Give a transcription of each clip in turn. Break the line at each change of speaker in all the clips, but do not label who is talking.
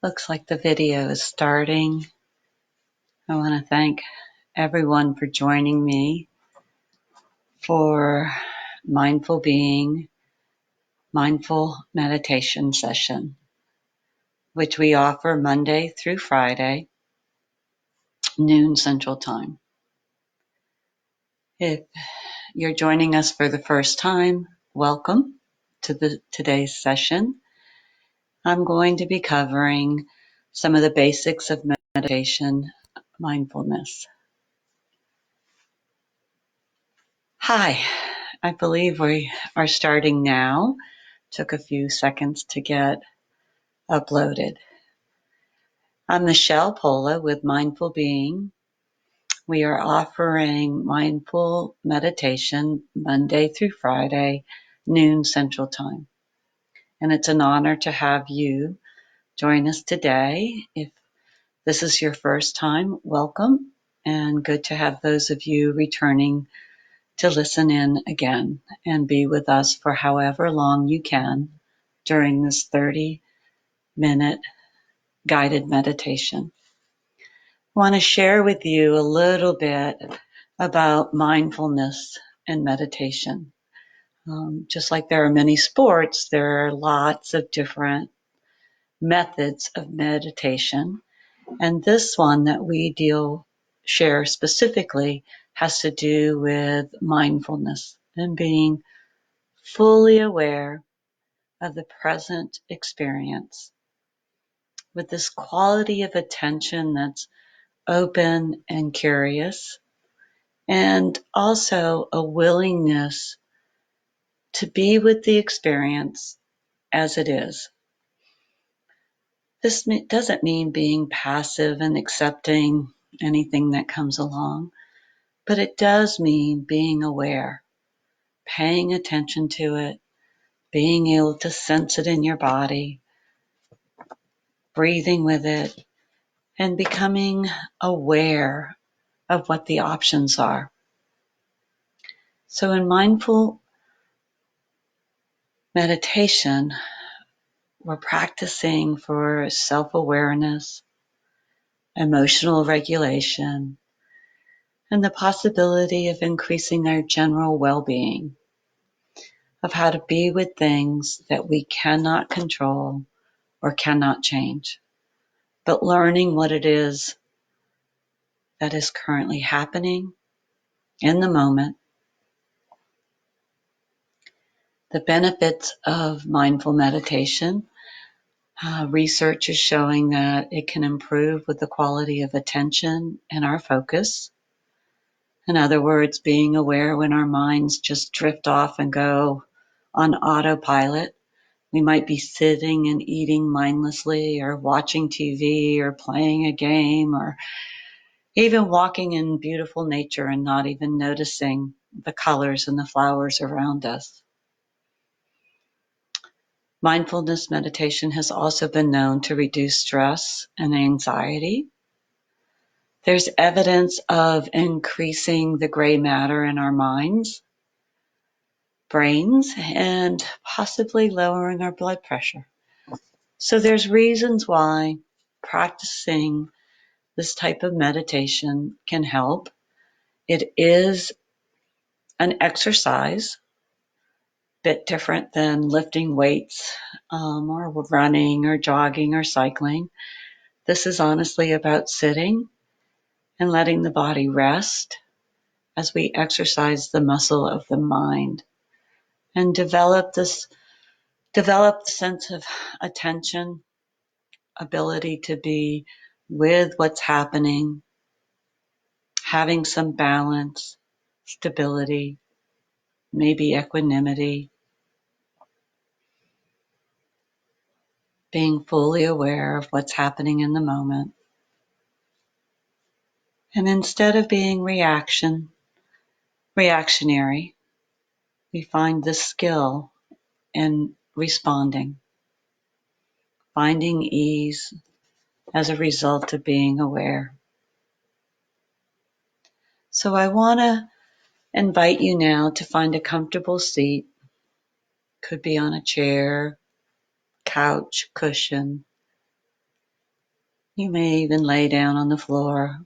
Looks like the video is starting. I want to thank everyone for joining me for Mindful Being, Mindful Meditation session, which we offer Monday through Friday, noon Central Time. If you're joining us for the first time, welcome to today's session. I'm going to be covering some of the basics of meditation, mindfulness. Hi, I believe we are starting now. Took a few seconds to get uploaded. I'm Michele with Mindful Being. We are offering mindful meditation Monday through Friday, noon Central Time. And it's an honor to have you join us today. If this is your first time, welcome, and good to have those of you returning to listen in again and be with us for however long you can during this 30-minute guided meditation. I want to share with you a little bit about mindfulness and meditation. Just like there are many sports, there are lots of different methods of meditation. And this one that we share specifically has to do with mindfulness and being fully aware of the present experience with this quality of attention that's open and curious, and also a willingness to be with the experience as it is. This doesn't mean being passive and accepting anything that comes along, but it does mean being aware, paying attention to it, being able to sense it in your body, breathing with it, and becoming aware of what the options are. So in mindful meditation, we're practicing for self-awareness, emotional regulation, and the possibility of increasing our general well-being, of how to be with things that we cannot control or cannot change, but learning what it is that is currently happening in the moment. The benefits of mindful meditation. Research is showing that it can improve with the quality of attention and our focus. In other words, being aware when our minds just drift off and go on autopilot. We might be sitting and eating mindlessly, or watching TV, or playing a game, or even walking in beautiful nature and not even noticing the colors and the flowers around us. Mindfulness meditation has also been known to reduce stress and anxiety. There's evidence of increasing the gray matter in our minds, brains, and possibly lowering our blood pressure. So there's reasons why practicing this type of meditation can help. It is an exercise, a bit different than lifting weights, or running or jogging or cycling. This is honestly about sitting and letting the body rest as we exercise the muscle of the mind and develop the sense of attention, ability to be with what's happening, having some balance, stability, maybe equanimity, being fully aware of what's happening in the moment. And instead of being reactionary, we find this skill in responding, finding ease as a result of being aware. So I want to invite you now to find a comfortable seat. Could be on a chair, couch, cushion. You may even lay down on the floor.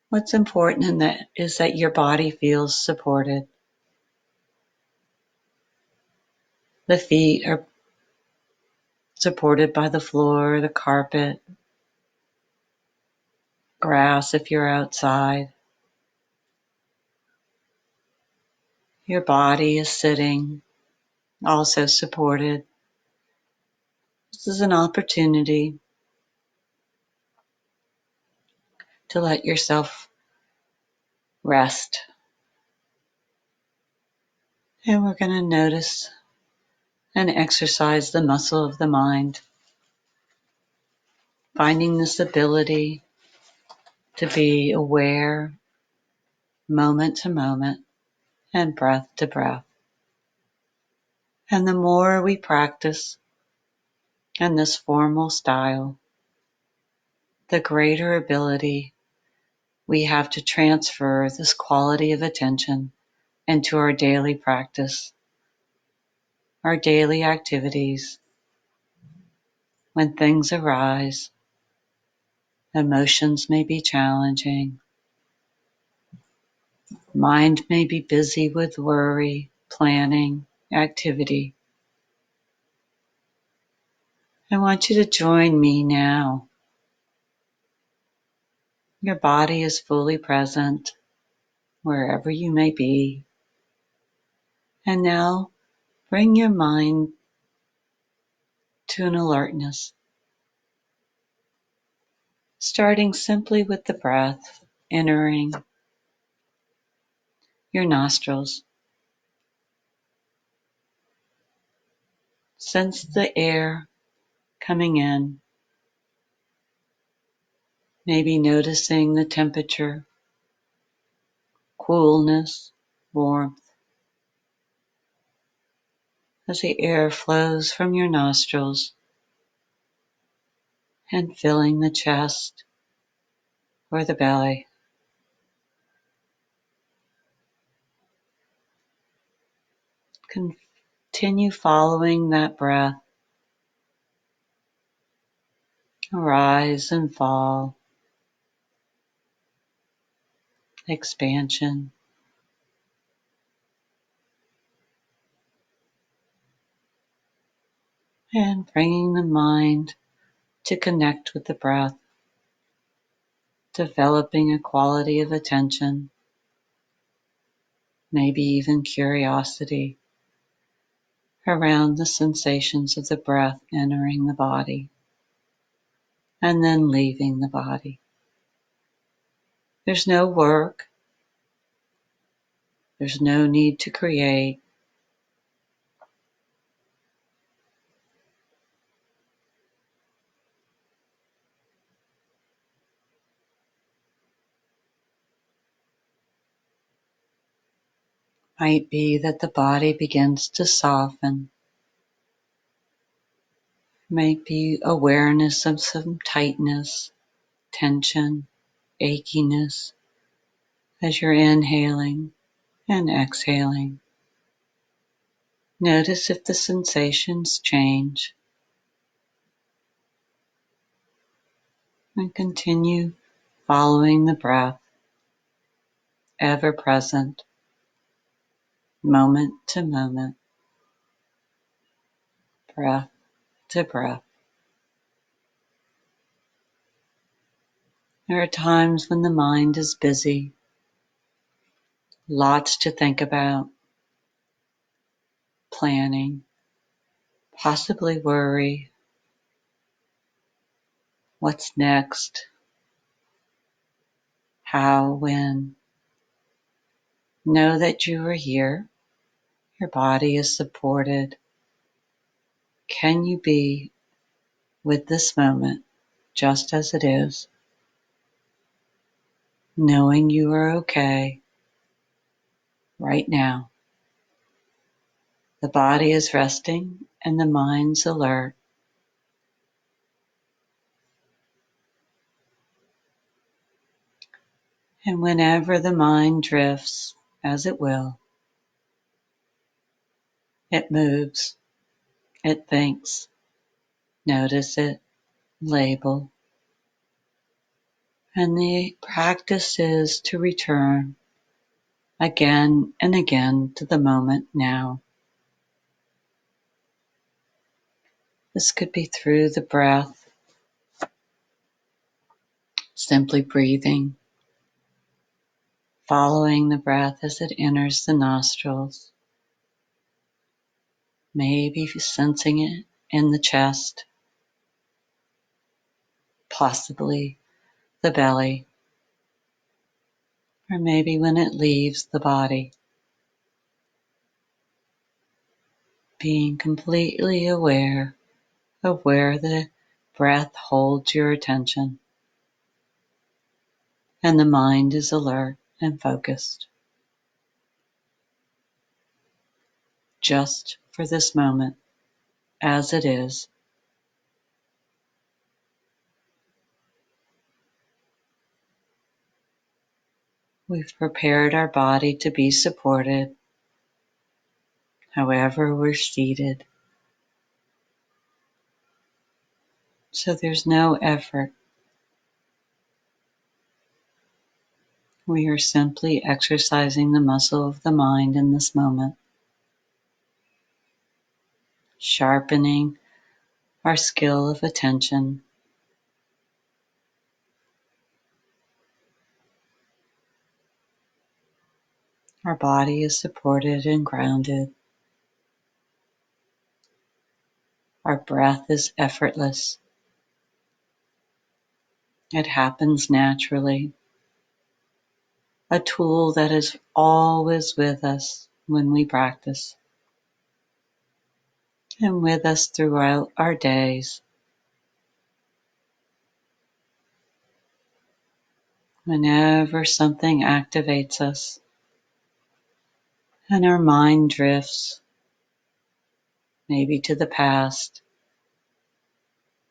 What's important in that is that your body feels supported. The feet are supported by the floor, the carpet, grass if you're outside. Your body is sitting, also supported. This is an opportunity to let yourself rest. And we're going to notice and exercise the muscle of the mind, finding this ability to be aware moment to moment and breath to breath. And the more we practice in this formal style, the greater ability we have to transfer this quality of attention into our daily practice, our daily activities. When things arise, emotions may be challenging, mind may be busy with worry, planning, activity. I want you to join me now. Your body is fully present wherever you may be. And now bring your mind to an alertness, starting simply with the breath entering your nostrils. Sense the air coming in, maybe noticing the temperature, coolness, warmth, as the air flows from your nostrils and filling the chest or the belly. Continue following that breath, rise and fall, expansion. And bringing the mind to connect with the breath, developing a quality of attention, maybe even curiosity around the sensations of the breath entering the body and then leaving the body. There's no work, there's no need to create. Might be that the body begins to soften, might be awareness of some tightness, tension, achiness as you're inhaling and exhaling. Notice if the sensations change and continue following the breath, ever present, moment to moment, breath to breath. There are times when the mind is busy, lots to think about, planning, possibly worry, what's next, how, when. Know that you are here, your body is supported. Can you be with this moment just as it is, knowing you are okay right now? The body is resting and the mind's alert. And whenever the mind drifts, as it will, it moves, it thinks, notice it, label. And the practice is to return again and again to the moment now. This could be through the breath, simply breathing, following the breath as it enters the nostrils, maybe sensing it in the chest, possibly the belly, or maybe when it leaves the body, being completely aware of where the breath holds your attention and the mind is alert and focused. Just for this moment, as it is, we've prepared our body to be supported, however we're seated. So there's no effort. We are simply exercising the muscle of the mind in this moment, sharpening our skill of attention. Our body is supported and grounded. Our breath is effortless. It happens naturally. A tool that is always with us when we practice and with us throughout our days. Whenever something activates us and our mind drifts, maybe to the past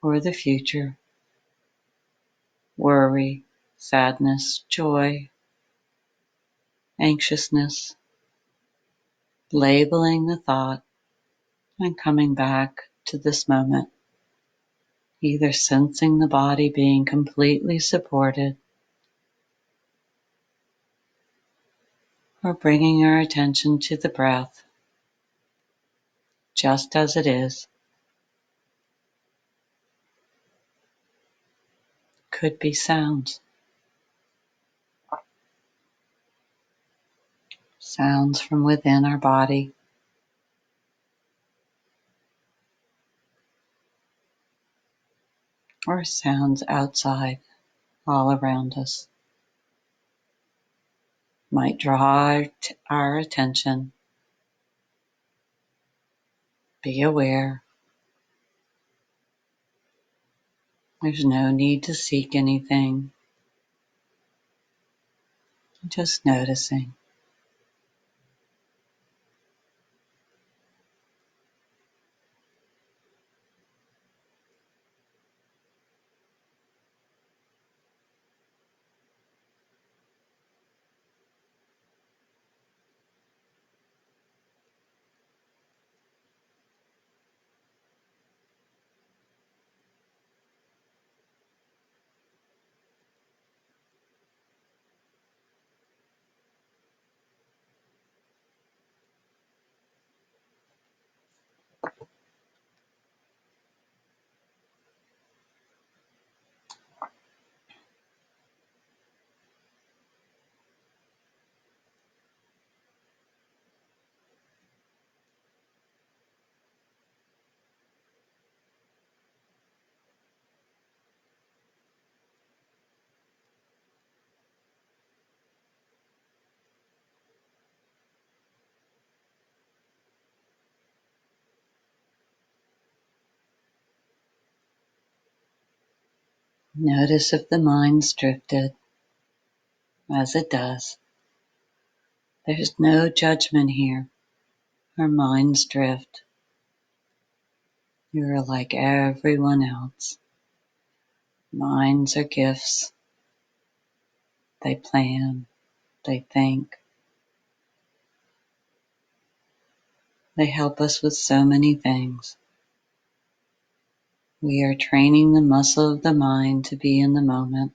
or the future, worry, sadness, joy, anxiousness, labeling the thought and coming back to this moment, either sensing the body being completely supported or bringing our attention to the breath just as it is. Could be sounds. Sounds from within our body, or sounds outside all around us. Might draw our attention. Be aware. There's no need to seek anything. Just noticing. Notice if the mind's drifted, as it does. There's no judgment here. Our minds drift. You're like everyone else. Minds are gifts. They plan. They think. They help us with so many things. We are training the muscle of the mind to be in the moment,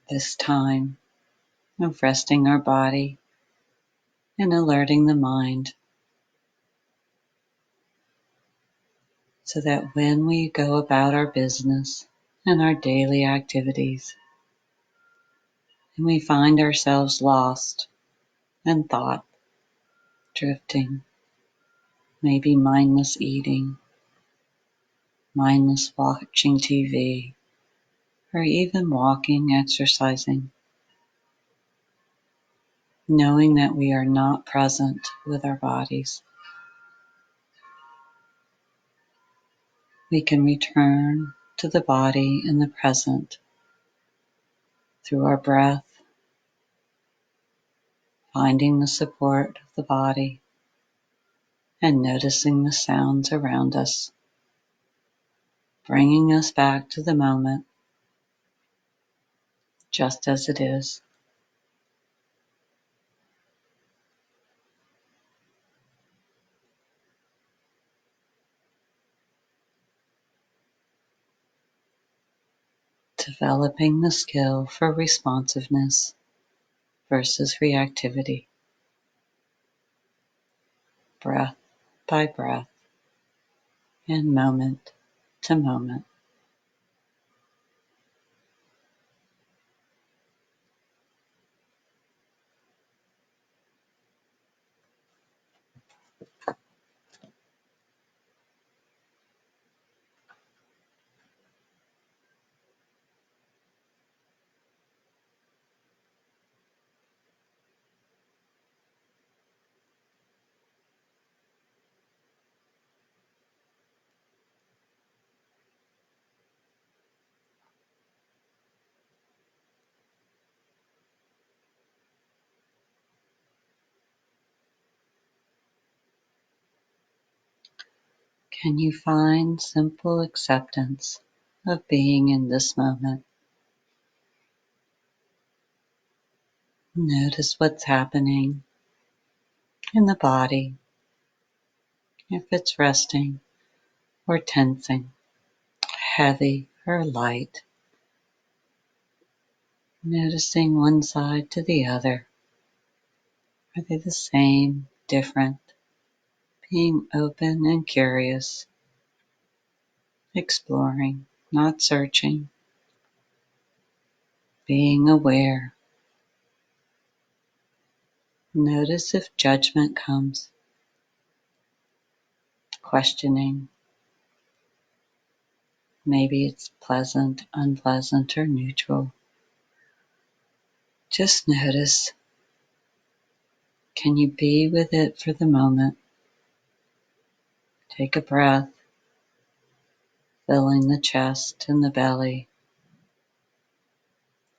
this time of resting our body and alerting the mind so that when we go about our business and our daily activities and we find ourselves lost in thought, drifting, maybe mindless eating, mindless watching TV, or even walking, exercising, knowing that we are not present with our bodies, we can return to the body in the present through our breath, finding the support of the body and noticing the sounds around us, bringing us back to the moment just as it is. Developing the skill for responsiveness versus reactivity, breath by breath and moment to moment. Can you find simple acceptance of being in this moment? Notice what's happening in the body, if it's resting or tensing, heavy or light. Noticing one side to the other. Are they the same, different? Being open and curious, exploring, not searching, being aware. Notice if judgment comes, questioning. Maybe it's pleasant, unpleasant, or neutral. Just notice. Can you be with it for the moment? Take a breath, filling the chest and the belly.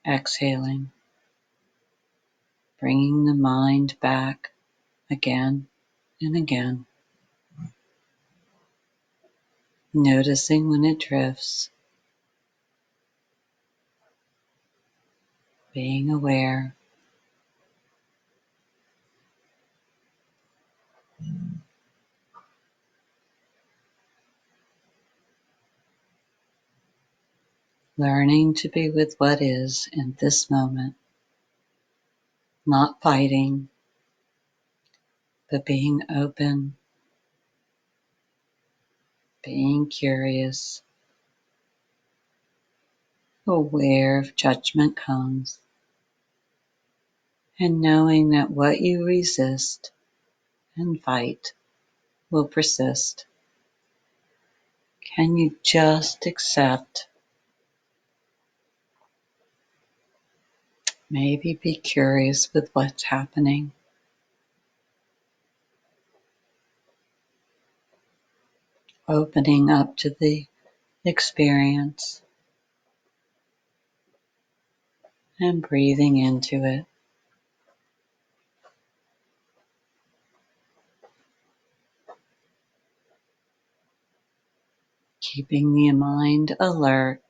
Exhaling, bringing the mind back again and again. Noticing when it drifts, being aware. Learning to be with what is in this moment, not fighting, but being open, being curious, aware if judgment comes, and knowing that what you resist and fight will persist. Can you just accept, maybe be curious with what's happening? Opening up to the experience and breathing into it. Keeping the mind alert,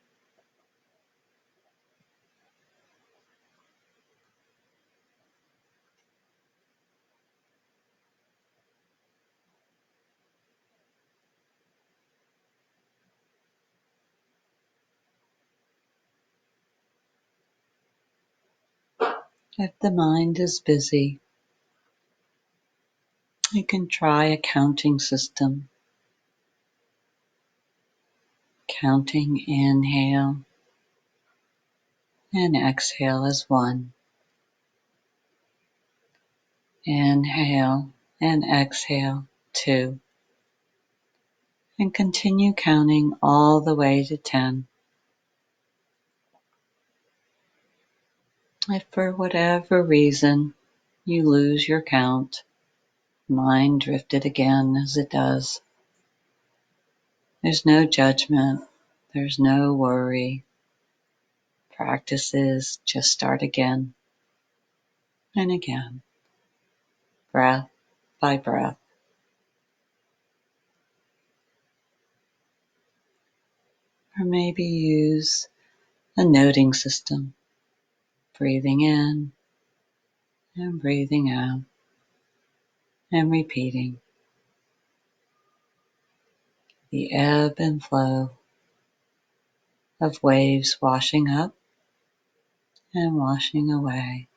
If the mind is busy, you can try a counting system. Counting inhale and exhale as one. Inhale and exhale, two. And continue counting all the way to 10. If for whatever reason you lose your count, mind drifted again as it does, there's no judgment, there's no worry. Practices just start again and again, breath by breath. Or maybe use a noting system, breathing in and breathing out and repeating the ebb and flow of waves washing up and washing away.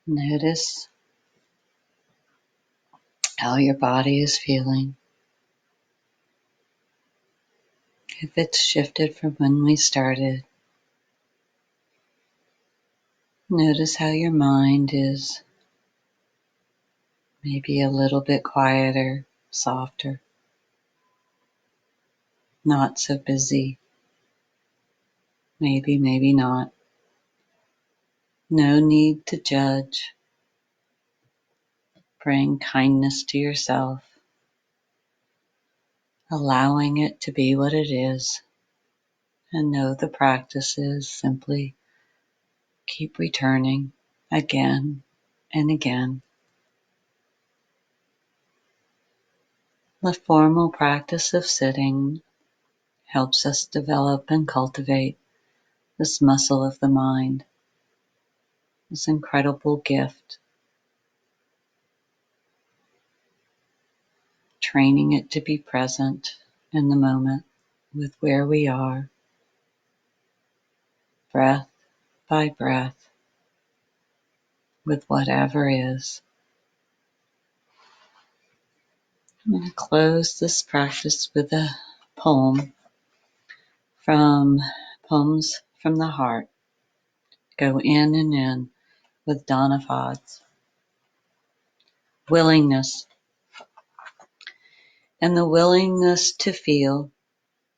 Notice how your body is feeling. If it's shifted from when we started, notice how your mind is maybe a little bit quieter, softer, not so busy. Maybe not. No need to judge. Bring kindness to yourself, allowing it to be what it is, and know the practice is simply keep returning again and again. The formal practice of sitting helps us develop and cultivate this muscle of the mind, this incredible gift, training it to be present in the moment with where we are, breath by breath, with whatever is. I'm going to close this practice with a poem from Poems from the Heart. Go in and in with Donna Fodds. Willingness. And the willingness to feel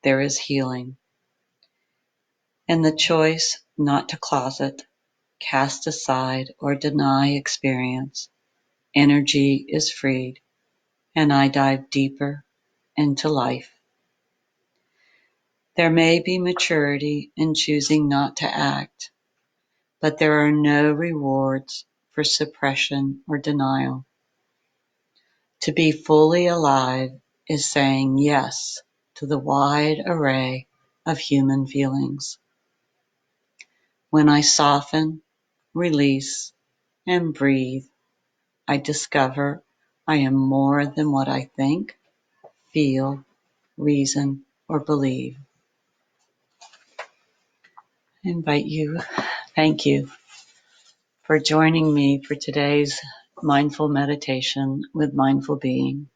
there is healing. And the choice not to closet, cast aside, or deny experience. Energy is freed, and I dive deeper into life. There may be maturity in choosing not to act, but there are no rewards for suppression or denial. To be fully alive is saying yes to the wide array of human feelings. When I soften, release, and breathe, I discover I am more than what I think, feel, reason, or believe. I invite you, thank you for joining me for today's mindful meditation with mindful being.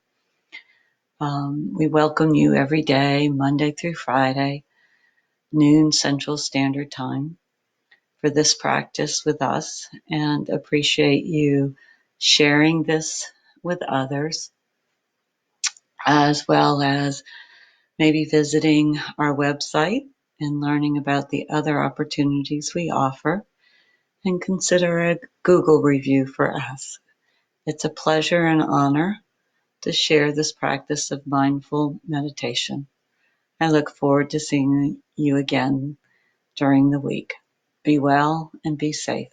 We welcome you every day, Monday through Friday, noon Central Standard Time, for this practice with us, and appreciate you sharing this with others, as well as maybe visiting our website and learning about the other opportunities we offer, and consider a Google review for us. It's a pleasure and honor to share this practice of mindful meditation. I look forward to seeing you again during the week. Be well and be safe.